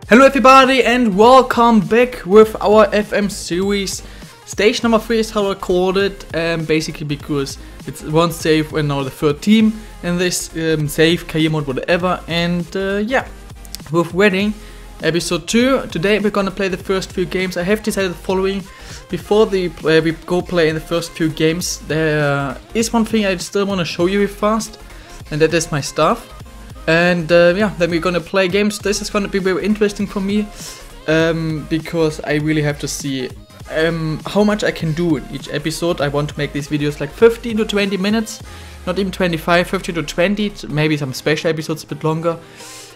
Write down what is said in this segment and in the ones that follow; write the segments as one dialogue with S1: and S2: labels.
S1: Hello everybody and welcome back with our FM series. Stage number 3 is how I called it, basically because it's one save and now the third team in this save, career mode, whatever. And yeah, with Wedding episode 2, today we're gonna play the first few games. I have decided the following. Before we go play in the first few games, there is one thing I still want to show you fast, and that is my stuff. And yeah, then we're gonna play games. This is gonna be very interesting for me, because I really have to see how much I can do in each episode. I want to make these videos like 15 to 20 minutes, not even 25, 15 to 20, maybe some special episodes a bit longer.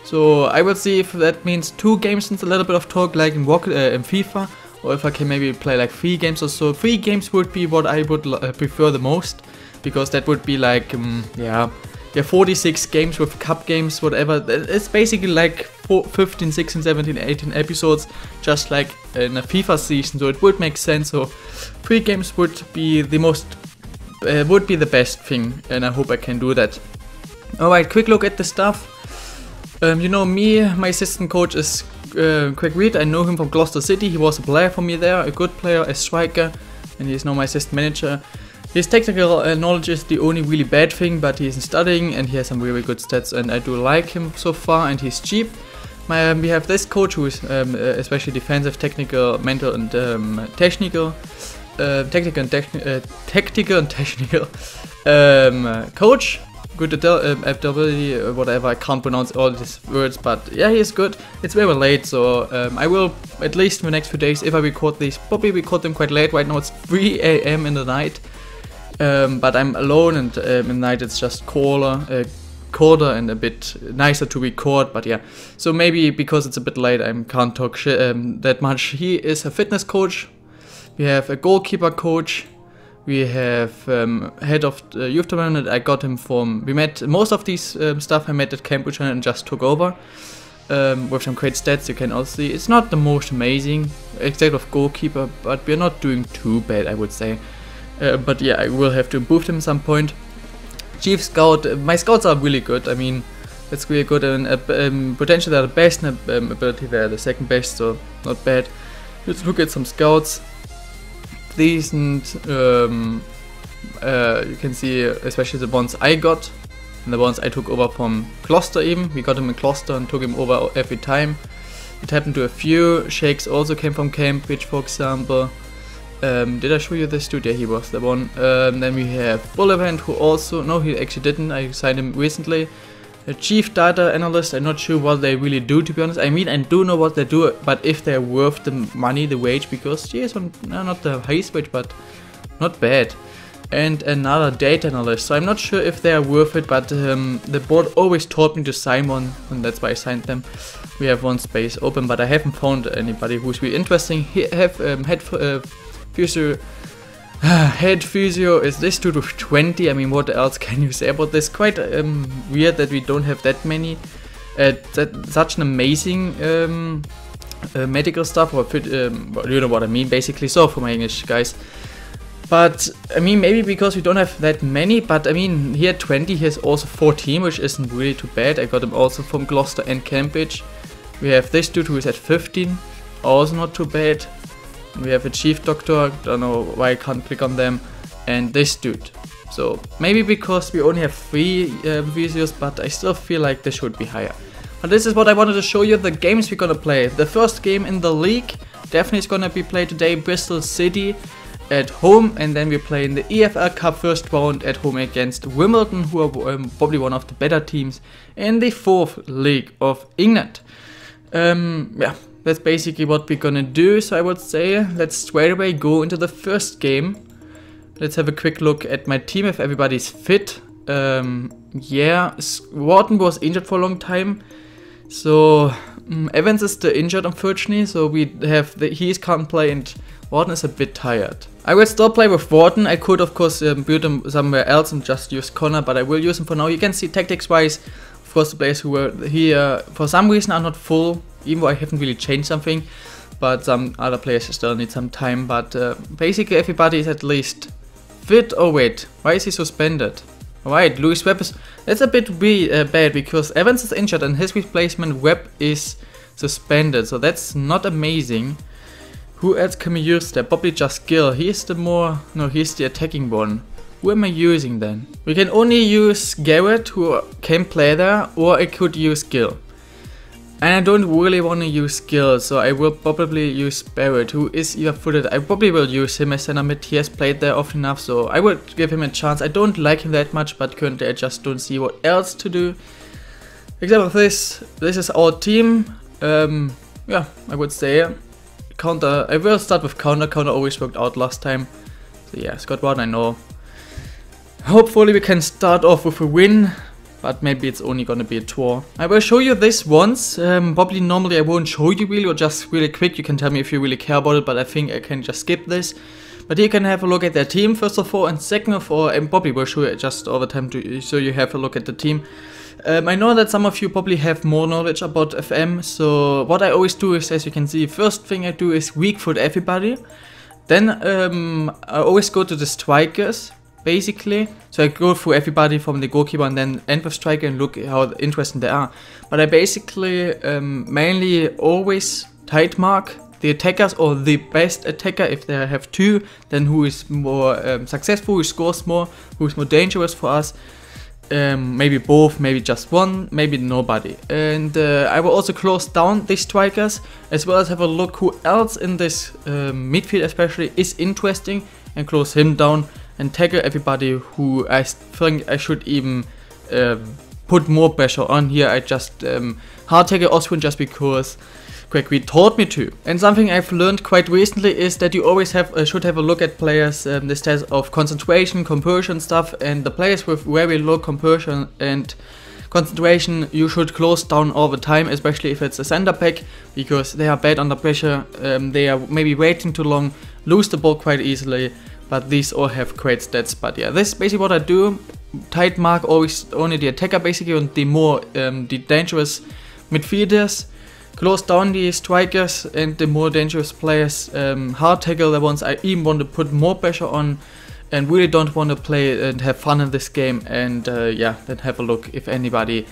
S1: So I will see if that means 2 games and a little bit of talk like in FIFA, or if I can maybe play like 3 games or so. 3 games would be what I would prefer the most, because that would be like, yeah, 46 games with cup games, whatever. It's basically like 15, 16, 17, 18 episodes, just like in a FIFA season, so it would make sense. So 3 games would be the most, would be the best thing, and I hope I can do that. Alright, quick look at the stuff. You know me, my assistant coach is Craig Reed. I know him from Gloucester City. He was a player for me there, a good player, a striker, and he's now my assistant manager. His technical knowledge is the only really bad thing, but he's studying and he has some really good stats, and I do like him so far, and he's cheap. We have this coach who is especially defensive, technical, mental, and technical coach. Good ability, whatever. I can't pronounce all these words, but yeah, he is good. It's very late, so I will, at least in the next few days, if I record these, probably record them quite late. Right now it's 3 AM in the night. But I'm alone, and in the night it's just colder and a bit nicer to record. But yeah, so maybe because it's a bit late, I can't talk that much. He is a fitness coach. We have a goalkeeper coach. We have head of youth development. I got him from. We met most of these stuff I met at Cambridge and just took over with some great stats. You can also see it's not the most amazing, except of goalkeeper, but we're not doing too bad, I would say. But yeah, I will have to improve them at some point. Chief Scout, my scouts are really good. I mean, it's really good, and potentially they're the best, and ability they're the second best, so not bad. Let's look at some scouts. Decent. You can see especially the ones I got, and the ones I took over from Gloucester even. We got him in Gloucester and took him over every time. It happened to a few. Shakes also came from Cambridge, for example. Did I show you this dude? Yeah, he was the one. Then we have Bullivant, who also, no, he actually didn't. I signed him recently. A chief data analyst. I'm not sure what they really do, to be honest. I mean, I do know what they do, but if they're worth the money, the wage, because she is on, not the highest wage, but not bad. And another data analyst. So I'm not sure if they are worth it, but the board always told me to sign one, and that's why I signed them. We have one space open, but I haven't found anybody who's really interesting. He have head physio is this dude with 20. I mean, what else can you say about this? Quite weird that we don't have that many, such an amazing medical stuff, or you know what I mean, basically. So for my English guys, but I mean, maybe because we don't have that many, but I mean, here at 20 he has also 14, which isn't really too bad. I got him also from Gloucester and Cambridge. We have this dude who is at 15, also not too bad. We have a chief doctor, don't know why I can't click on them, and this dude. So maybe because we only have 3 physios, but I still feel like they should be higher. But this is what I wanted to show you, the games we're gonna play. The first game in the league definitely is gonna be played today, Bristol City at home, and then we play in the EFL Cup first round at home against Wimbledon, who are probably one of the better teams in the 4th league of England. Yeah. That's basically what we're gonna do, so I would say let's straight away go into the first game. Let's have a quick look at my team if everybody's fit. Yeah, Wharton was injured for a long time, so Evans is still injured unfortunately, so we have he can't play, and Wharton is a bit tired. I will still play with Wharton. I could of course build him somewhere else and just use Connor, but I will use him for now. You can see tactics wise, of course the players who were here for some reason are not full. Even though I haven't really changed something, but some other players still need some time. But basically everybody is at least fit. Oh wait, why is he suspended? Alright, Lewis Webb is... That's a bit bad because Evans is injured and his replacement Webb is suspended, so that's not amazing. Who else can we use there? Probably just Gil. He's the more... No, he's the attacking one. Who am I using then? We can only use Garrett, who can play there, or I could use Gil. And I don't really want to use Gil, so I will probably use Barrett, who is ear-footed. I probably will use him as center mid. He has played there often enough, so I will give him a chance. I don't like him that much, but currently I just don't see what else to do. Except for this. This is our team. Yeah, I would say counter. I will start with counter. Counter always worked out last time. So yeah, Scott Warden, I know. Hopefully we can start off with a win, but maybe it's only gonna be a draw. I will show you this once. Probably normally I won't show you really, or just really quick. You can tell me if you really care about it, but I think I can just skip this. But you can have a look at their team first of all, and second of all, I probably will show you just all the time so you have a look at the team. I know that some of you probably have more knowledge about FM, so what I always do is, as you can see, first thing I do is weak foot everybody. Then I always go to the strikers, basically. So I go through everybody from the goalkeeper and then end with striker and look how interesting they are. But I basically mainly always tight mark the attackers, or the best attacker if they have two, then who is more successful, who scores more, who is more dangerous for us. Maybe both, maybe just one, maybe nobody. And I will also close down the strikers, as well as have a look who else in this midfield especially is interesting, and close him down and tackle everybody who I think I should even put more pressure on here. I just hard tackle Oswin just because Gregory taught me to. And something I've learned quite recently is that you always should have a look at players, the stats of concentration, composure stuff, and the players with very low composure and concentration you should close down all the time, especially if it's a center back, because they are bad under pressure, they are maybe waiting too long, lose the ball quite easily, but these all have great stats. But yeah, this is basically what I do. Tight mark always only the attacker basically, and the more the dangerous midfielders. Close down the strikers and the more dangerous players, hard tackle the ones I even want to put more pressure on and really don't want to play and have fun in this game. And yeah, then have a look if anybody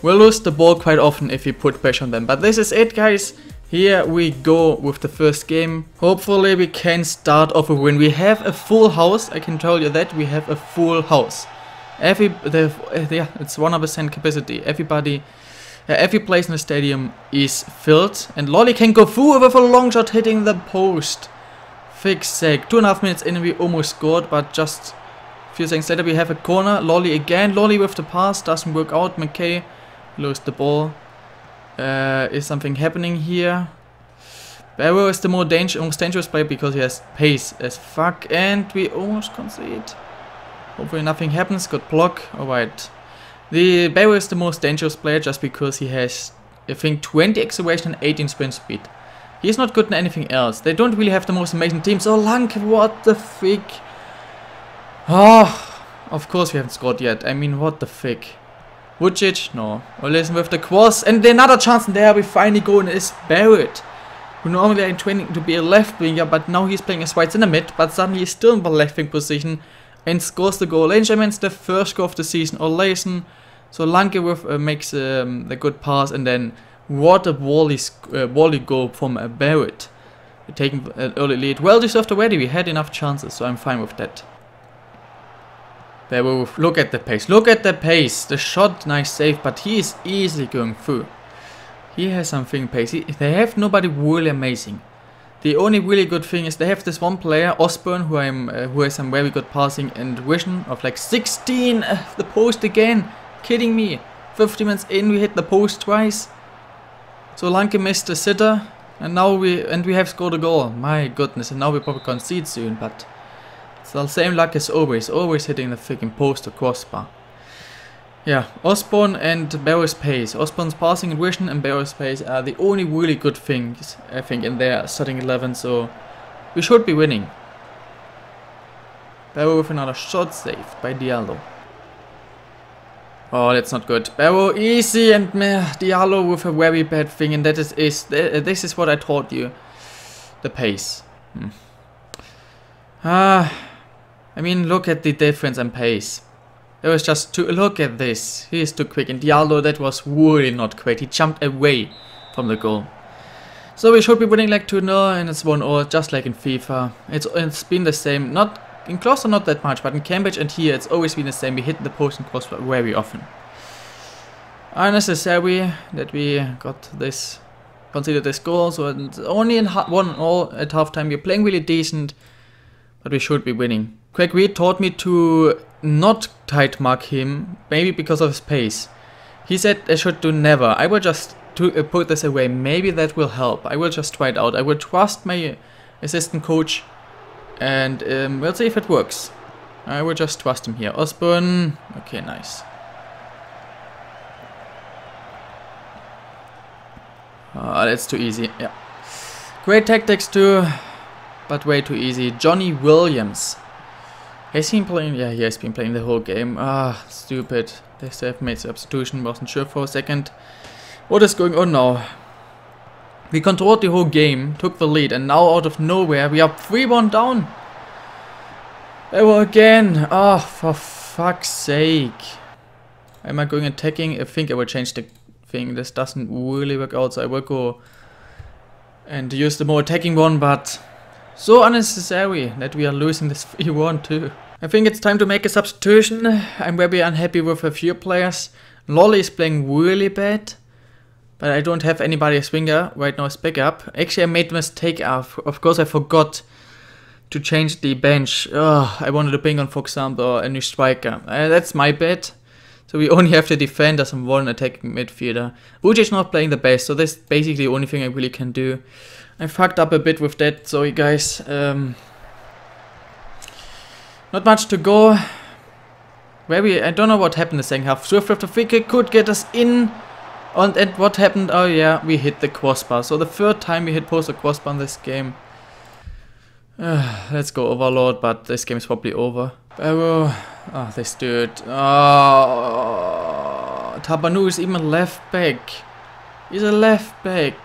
S1: will lose the ball quite often if you put pressure on them. But this is it, guys. Here we go with the first game. Hopefully we can start off a win. We have a full house, I can tell you that. We have a full house. Yeah, it's 100% capacity. Every place in the stadium is filled, and Lolly can go through with a long shot hitting the post. Fix sake. 2.5 minutes in and we almost scored, but just a few seconds later we have a corner. Lolly again. Lolly with the pass. Doesn't work out. McKay lost the ball. Is something happening here? Barrow is the most dangerous player because he has pace as fuck, and we almost concede. Hopefully nothing happens. Good block. Alright. The Barrow is the most dangerous player just because he has, I think, 20 acceleration and 18 sprint speed. He's not good in anything else. They don't really have the most amazing teams. Oh, Lank, what the frick? Oh, of course we haven't scored yet. I mean, what the frick? Vucic? No. Olesen with the cross. And another chance, and there we finally go, and it's Barrett, who normally I'm training to be a left winger, but now he's playing as right in the mid, but suddenly he's still in the left wing position and scores the goal. Benjamin's the first goal of the season. Olesen. So Lanke with makes the good pass, and then what a volley goal from Barrett. We're taking an early lead. Well deserved already. We had enough chances, so I'm fine with that. Barrett, look at the pace. Look at the pace. The shot, nice save, but he is easily going through. He has something pace. They have nobody really amazing. The only really good thing is they have this one player, Osborne, who has some very good passing and vision of like 16. The post again. Kidding me. 50 minutes in, we hit the post twice. So Lanke missed the sitter, and now we have scored a goal. My goodness, and now we probably concede soon, but it's the same luck as always hitting the freaking post or crossbar. Yeah, Osborne and Barrow's pace. Osborne's passing and vision and Barrow's pace are the only really good things, I think, in their starting 11, so we should be winning. Barrow with another shot saved by Diallo. Oh, that's not good. Barrow easy, and Diallo with a very bad thing, and this is what I taught you. The pace. I mean, look at the difference in pace. It was just too... Look at this. He is too quick, and Diallo, that was really not quick. He jumped away from the goal. So we should be winning like 2-0, and it's 1-0, just like in FIFA. It's been the same, not in Closer not that much, but in Cambridge and here it's always been the same. We hit the post and crossbar very often. Unnecessary that we conceded this goal, so it's only in 1-0 at halftime. We're playing really decent, but we should be winning. Craig Reed taught me to not tight mark him, maybe because of his pace. He said I should do never. I will just put this away. Maybe that will help. I will just try it out. I will trust my assistant coach, and we'll see if it works. I will just trust him here. Osborne. Okay, nice. That's too easy. Yeah. Great tactics too, but way too easy. Johnny Williams. Has he been playing? Yeah, he has been playing the whole game. Stupid. They have made substitution. Wasn't sure for a second. What is going on now? We controlled the whole game, took the lead, and now out of nowhere we are 3-1 down. Again. For fuck's sake. Am I going attacking? I think I will change the thing. This doesn't really work out, so I will go and use the more attacking one, but so unnecessary that we are losing this 3-1 too. I think it's time to make a substitution. I'm very unhappy with a few players. Lolly is playing really bad, but I don't have anybody as winger right now as backup. Actually, I made a mistake. Of course, I forgot to change the bench. I wanted to bring on, for example, a new striker. That's my bad. So we only have the defenders and one attacking midfielder. Uji is not playing the best, so that's basically the only thing I really can do. I fucked up a bit with that, sorry guys. Not much to go. I don't know what happened in the second half. Swift with the free kick could get us in. And what happened? Oh yeah, we hit the crossbar. So the third time we hit post or crossbar in this game. Let's go Overlord, but this game is probably over. Barrow. Oh, this dude. Oh, Tabanu is even left back. He's a left back.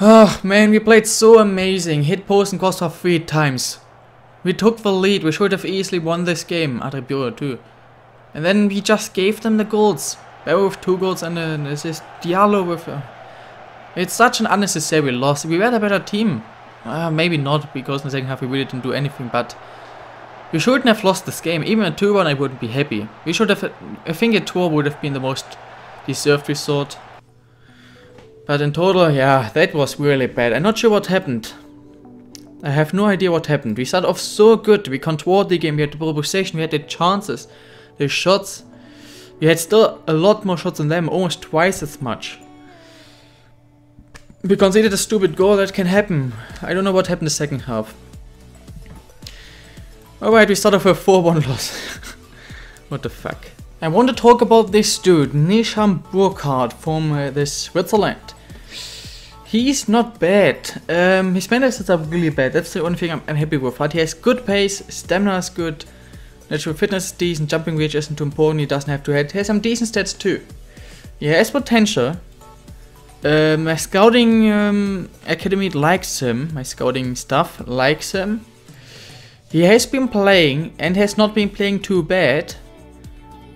S1: Oh man, we played so amazing. Hit post and crossbar 3 times. We took the lead. We should have easily won this game. Adriburo too. And then we just gave them the goals. Barrow with 2 goals and an assist. Diallo with... It's such an unnecessary loss. We were the better team. Maybe not, because in the second half we really didn't do anything, but we shouldn't have lost this game. Even a 2-1 I wouldn't be happy. We should have... I think a draw would have been the most deserved result. But in total, yeah, that was really bad. I'm not sure what happened. I have no idea what happened. We started off so good. We controlled the game. We had the possession. We had the chances. The shots. We had still a lot more shots than them. Almost twice as much. We conceded a stupid goal. That can happen. I don't know what happened the second half. Alright, we start off with a 4-1 loss. What the fuck. I want to talk about this dude, Nisham Burkhardt from Switzerland. He's not bad. His mental are really bad. That's the only thing I'm happy with. But he has good pace, stamina is good, natural fitness is decent, jumping reach isn't too important, he doesn't have to hit. He has some decent stats too. He has potential. My scouting academy likes him. My scouting staff likes him. He has been playing and has not been playing too bad.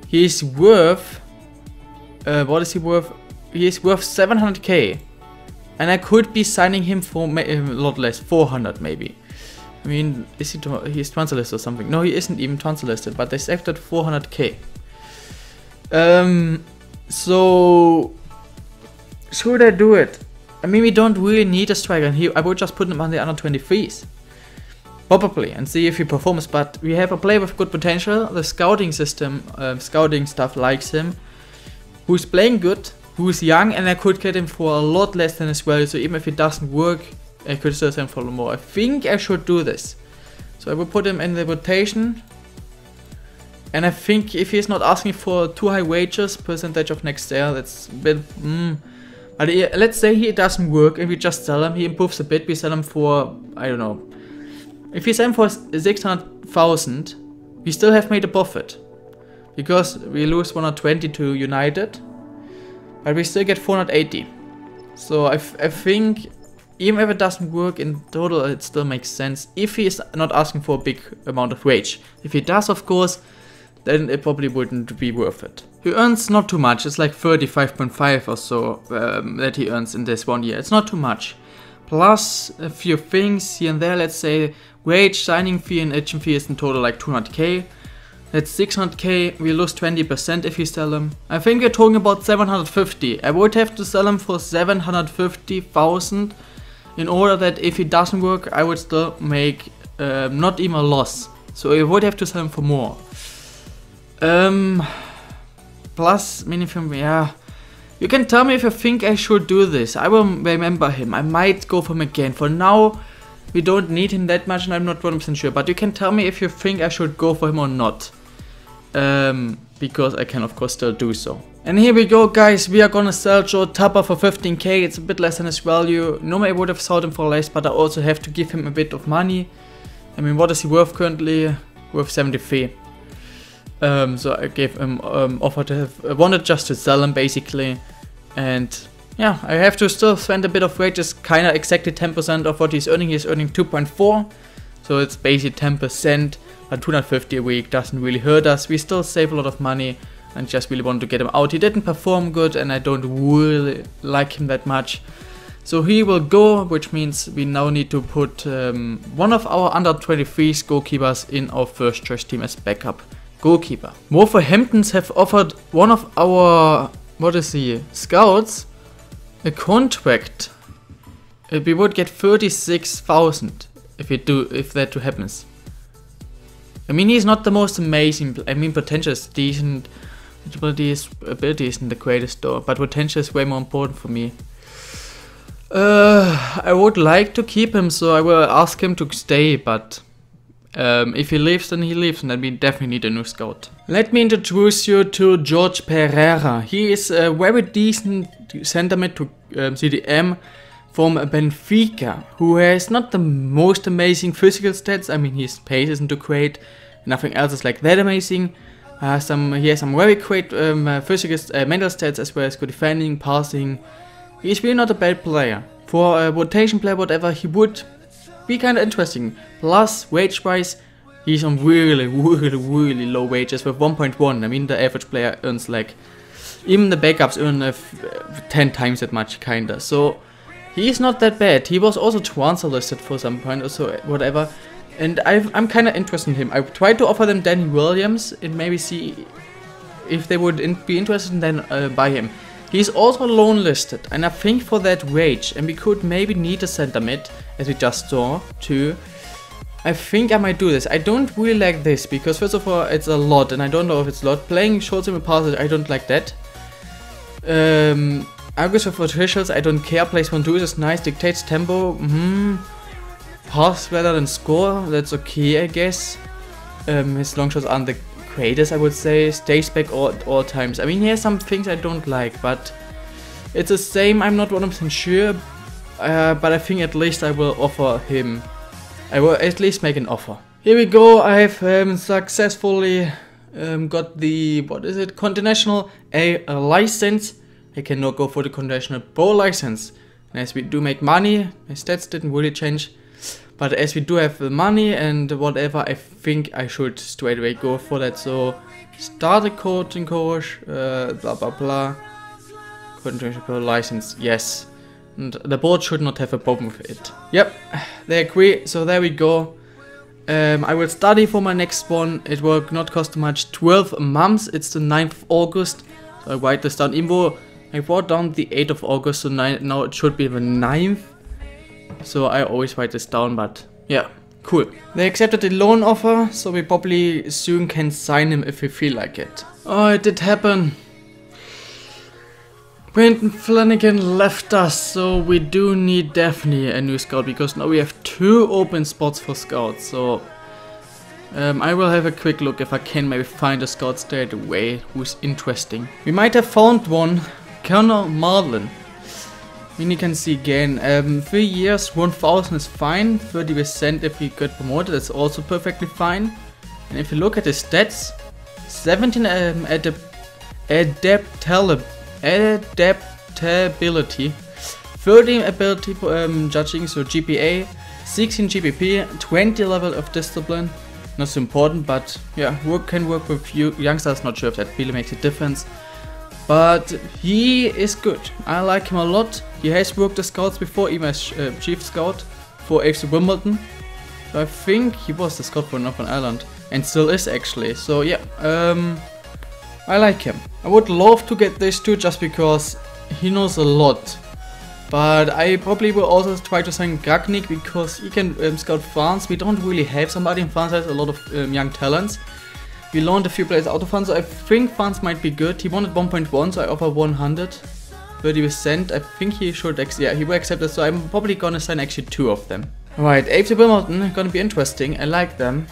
S1: He is worth... what is he worth? He is worth 700k. And I could be signing him for a lot less, 400 maybe. I mean, is he's transfer listed or something? No, he isn't even transfer listed, but they saved at 400k. So should I do it? I mean, we don't really need a striker, and I would just put him on the under 23s. Probably, and see if he performs, but we have a player with good potential. The scouting system, scouting stuff likes him. Who's playing good, who's young, and I could get him for a lot less than as well, so even if it doesn't work, I could still sell him for more. I think I should do this. So I will put him in the rotation. And I think if he's not asking for too high wages, percentage of next year, that's a bit... But let's say he doesn't work and we just sell him, he improves a bit, we sell him for, I don't know. If we sell him for 600,000, we still have made a profit. Because we lose 120 to United, but we still get 480. So I think, even if it doesn't work in total, it still makes sense. If he is not asking for a big amount of wage. If he does, of course, then it probably wouldn't be worth it. He earns not too much, it's like 35.5 or so that he earns in this 1 year. It's not too much. Plus a few things here and there, let's say wage, signing fee and agent fee is in total like 200k. That's 600k, we lose 20% if we sell him. I think we're talking about 750. I would have to sell him for 750,000 in order that if he doesn't work, I would still make not even a loss. So I would have to sell him for more. Plus minifilm, yeah. You can tell me if you think I should do this. I will remember him. I might go for him again. For now, we don't need him that much and I'm not 100% sure. But you can tell me if you think I should go for him or not. Because I can of course still do so. And here we go, guys. We are gonna sell Joe Tupper for 15k. It's a bit less than his value. Normally I would have sold him for less, but I also have to give him a bit of money. I mean, what is he worth currently? Worth 73. So I gave him offer to have wanted just to sell him basically, and yeah, I have to still spend a bit of wages, kinda exactly 10% of what he's earning. He's earning 2.4, so it's basically 10, but 250 a week doesn't really hurt us. We still save a lot of money and just really want to get him out. He didn't perform good and I don't really like him that much. So he will go, which means we now need to put one of our under 23s goalkeepers in our first choice team as backup goalkeeper. Wolverhamptons have offered one of our, what is he, scouts, a contract. We would get 36,000 if that happens. I mean, he's not the most amazing. I mean, potential is decent. Ability isn't the greatest though, but potential is way more important for me. I would like to keep him, so I will ask him to stay, but if he leaves, then he leaves, and then we definitely need a new scout. Let me introduce you to George Pereira. He is a very decent centre mid to CDM from Benfica, who has not the most amazing physical stats. I mean, his pace isn't too great, nothing else is like that amazing. He has some very great physical mental stats as well as good defending, passing. He's really not a bad player. For a rotation player, whatever, he would be kind of interesting. Plus, wage-wise, he's on really low wages with 1.1. I mean, the average player earns like, even the backups earn 10 times that much, kinda. So, he's not that bad. He was also transfer listed for some point or so, whatever. And I'm kind of interested in him. I tried to offer them Danny Williams and maybe see if they would be interested and then buy him. He's also loan listed, and I think for that wage, and we could maybe need a center mid, as we just saw, too. I think I might do this. I don't really like this, because first of all, it's a lot, and I don't know if it's a lot. Playing short simple passes, I don't like that. Argus with officials, I don't care. Plays 1-2 is nice, dictates tempo. Pass rather than score, that's okay, I guess. His long shots aren't the greatest, I would say. Stays back all times. I mean, he has some things I don't like, but it's the same. I'm not 100% sure, but I think at least I will offer him. I will at least make an offer. Here we go. I have successfully got the, what is it, Continental A license. I can now go for the Continental Pro license. And as we do make money, my stats didn't really change. But as we do have the money and whatever, I think I should straight away go for that. So, start a coaching course, blah blah blah. Continental Pro license, yes. And the board should not have a problem with it. Yep, they agree, so there we go. I will study for my next one. It will not cost much, 12 months. It's the 9th of August. So I write this down. I wrote down the 8th of August, so now it should be the 9th. So I always write this down, but yeah, cool. They accepted the loan offer, so we probably soon can sign him if we feel like it. Oh, it did happen. Brendan Flanagan left us, so we do need definitely a new scout, because now we have 2 open spots for scouts. So I will have a quick look if I can maybe find a scout straight away who's interesting. We might have found one, Colonel Marlin. I mean, you can see again, 3 years, 1,000 is fine, 30% if we get promoted, that's also perfectly fine. And if you look at his stats, 17 adaptability, 13 ability judging, so GPA, 16 GPP, 20 level of discipline, not so important, but yeah, can work with you youngsters, not sure if that really makes a difference. But he is good. I like him a lot. He has worked the scouts before, even as chief scout for AFC Wimbledon. So I think he was the scout for Northern Ireland and still is actually. So yeah, I like him. I would love to get this too, just because he knows a lot. But I probably will also try to sign Gagnik because he can scout France. We don't really have somebody in France that has a lot of young talents. We loaned a few players out of France, so I think France might be good. He wanted 1.1, so I offer 100. 30%. I think he should yeah, he will accept it, so I'm probably gonna sign actually 2 of them. Right, AFC Wimbledon, gonna be interesting. I like them.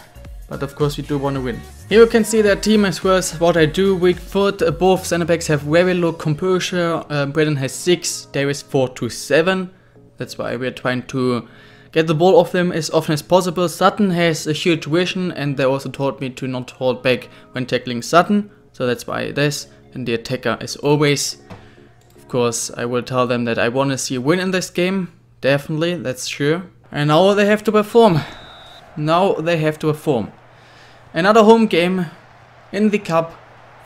S1: But of course we do want to win. Here you can see their team as well as what I do. Weak foot, both center backs have very low composure. Brendan has 6, Davis 4 to 7. That's why we're trying to get the ball off them as often as possible. Sutton has a huge vision, and they also taught me to not hold back when tackling Sutton. So that's why this, and the attacker is always. Of course, I will tell them that I want to see a win in this game. Definitely, that's sure. And now they have to perform. Now they have to perform. Another home game in the cup,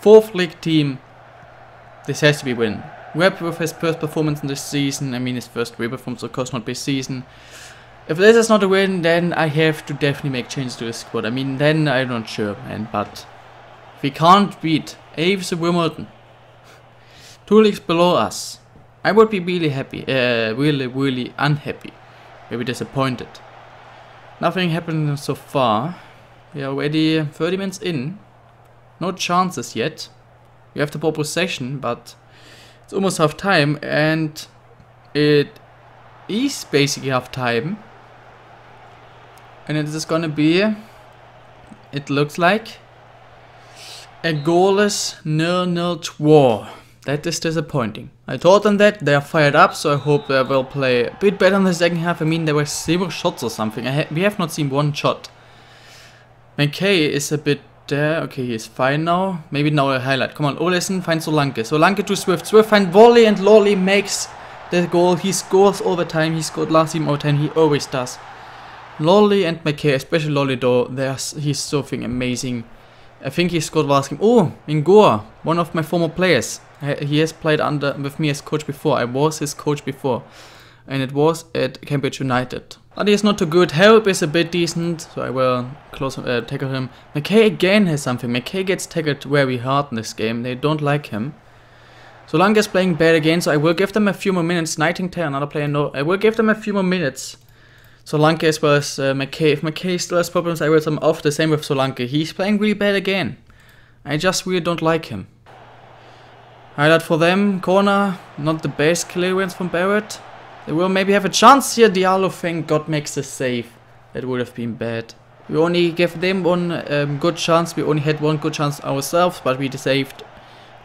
S1: 4th league team. This has to be win. Webb with his first performance in this season, I mean his first real performance, of course not this season. If this is not a win, then I have to definitely make changes to the squad. I mean, then I'm not sure, man, but if we can't beat AFC Wimbledon, 2 leagues below us, I would be really happy, really unhappy, maybe disappointed. Nothing happened so far. We are already 30 minutes in. No chances yet. We have the ball possession, but it's almost half time, and it is basically half time. And it is gonna be, it looks like, a goalless 0-0 draw. That is disappointing. I told them that, they are fired up, so I hope they will play a bit better in the second half. I mean, there were 0 shots or something. We have not seen 1 shot. McKay is a bit there. Okay, he is fine now. Maybe now a highlight. Come on, Olesen, find Solanke. Solanke to Swift. Swift find volley, and Lawley makes the goal. He scores all the time. He scored last team out 10. He always does. Lawley and McKay, especially Lawley though, he's something amazing. I think he scored last game. Oh, Ngor, one of my former players. He has played with me as coach before. I was his coach before. And it was at Cambridge United. But he is not too good. Help is a bit decent, so I will tackle him. McKay again has something. McKay gets tackled very hard in this game. They don't like him. Solanke is playing bad again, so I will give them a few more minutes. Nightingale, another player, no. I will give them a few more minutes. Solanke as well as McKay. If McKay still has problems, I will send him off. The same with Solanke. He's playing really bad again. I just really don't like him. Highlight for them. Corner. Not the best clearance from Barrett. They will maybe have a chance here. Diallo, thank God, makes the save. That would have been bad. We only gave them 1 good chance. We only had 1 good chance ourselves, but we saved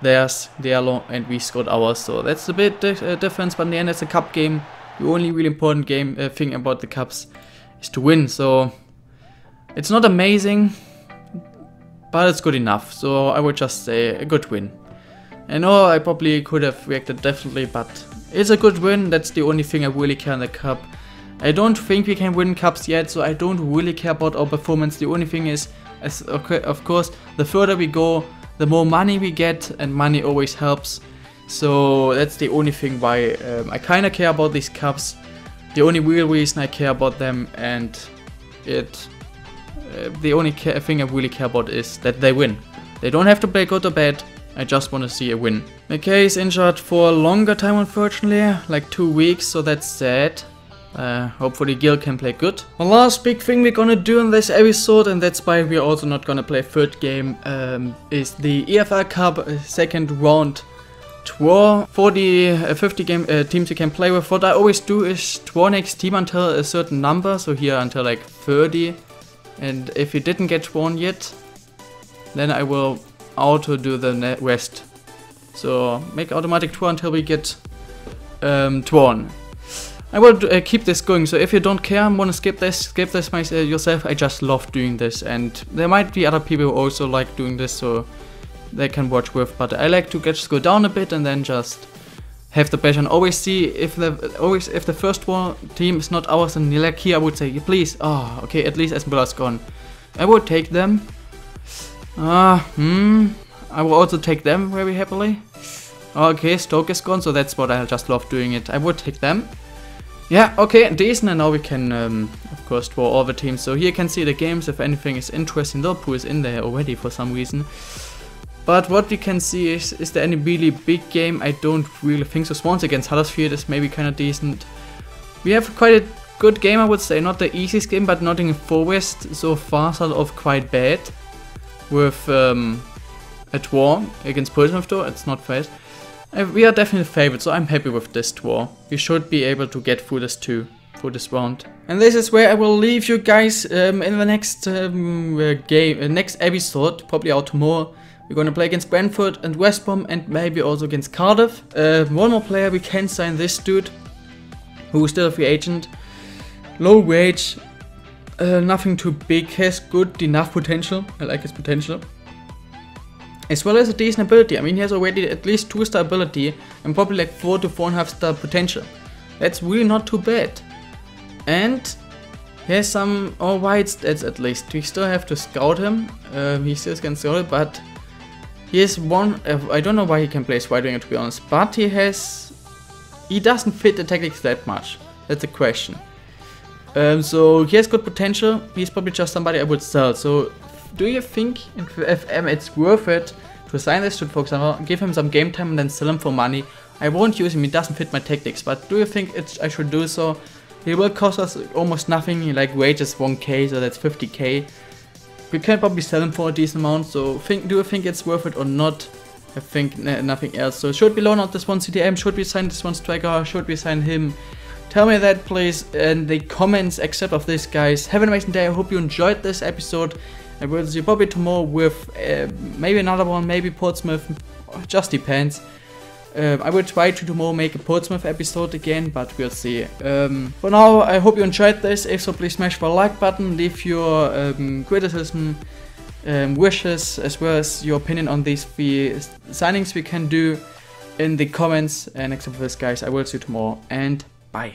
S1: theirs, Diallo, and we scored ours. So that's a bit difference, but in the end it's a cup game. The only really important thing about the cups is to win. So it's not amazing, but it's good enough. So I would just say a good win. I know I probably could have reacted differently, but it's a good win. That's the only thing I really care in the cup. I don't think we can win cups yet, so I don't really care about our performance. The only thing is, of course, the further we go, the more money we get, and money always helps. So that's the only thing why I kind of care about these cups. The only real reason I care about them, and the only thing I really care about is that they win. They don't have to play good or bad. I just want to see a win. McKay is injured for a longer time, unfortunately, like 2 weeks, so that's sad. Hopefully Gil can play good. The last big thing we're gonna do in this episode, and that's why we're also not gonna play 3rd game, is the EFL Cup 2nd round draw. For the 50 teams you can play with, what I always do is draw next team until a certain number, so here until like 30. And if you didn't get drawn yet, then I will auto do the rest. So make automatic draw until we get drawn. I will keep this going, so if you don't care and want to skip this yourself, I just love doing this, and there might be other people who also like doing this, so they can watch with, but I like to just go down a bit and then just have the pleasure and always see if the first one team is not ours, and like here I would say, please, oh, okay, at least Esmeralda's gone. I would take them. I will also take them very happily. Okay, Stoke is gone, so that's what I just love doing it. I would take them. Yeah, okay, decent, and now we can, of course, draw all the teams. So here you can see the games, if anything is interesting. Liverpool is in there already for some reason. But what we can see is there any really big game? I don't really think so. Swans against Huddersfield is maybe kind of decent. We have quite a good game, I would say. Not the easiest game, but Nottingham Forest so far sort of quite bad. With a draw against Portsmouth though, it's not fast. We are definitely favored, so I'm happy with this draw. We should be able to get through this too, through this round. And this is where I will leave you guys in the next next episode, probably out tomorrow. We're gonna play against Brentford and West Brom and maybe also against Cardiff. One more player we can sign, this dude, who is still a free agent. Low wage, nothing too big, has good enough potential. I like his potential. As well as a decent ability. I mean, he has already at least 2-star ability and probably like 4 to 4.5 star potential. That's really not too bad. And he has some alright stats at least. We still have to scout him. He still can scout it, but he is one. I don't know why he can play as right winger, to be honest. But he doesn't fit the tactics that much. That's a question. So he has good potential. He's probably just somebody I would sell. So do you think if it's worth it to sign this dude, for example, give him some game time and then sell him for money? I won't use him, he doesn't fit my tactics, but do you think I should do so? He will cost us almost nothing, like wage is 1k, so that's 50k. We can probably sell him for a decent amount, so do you think it's worth it or not? I think nothing else. So should we loan out this one CDM? Should we sign this one striker? Should we sign him? Tell me that please in the comments except of this, guys. Have an amazing day. I hope you enjoyed this episode. I will see you probably tomorrow with maybe another one, maybe Portsmouth, just depends. I will try to tomorrow make a Portsmouth episode again, but we'll see. For now, I hope you enjoyed this. If so, please smash the like button, leave your criticism, wishes, as well as your opinion on these 3 signings we can do in the comments. And except for this, guys, I will see you tomorrow, and bye.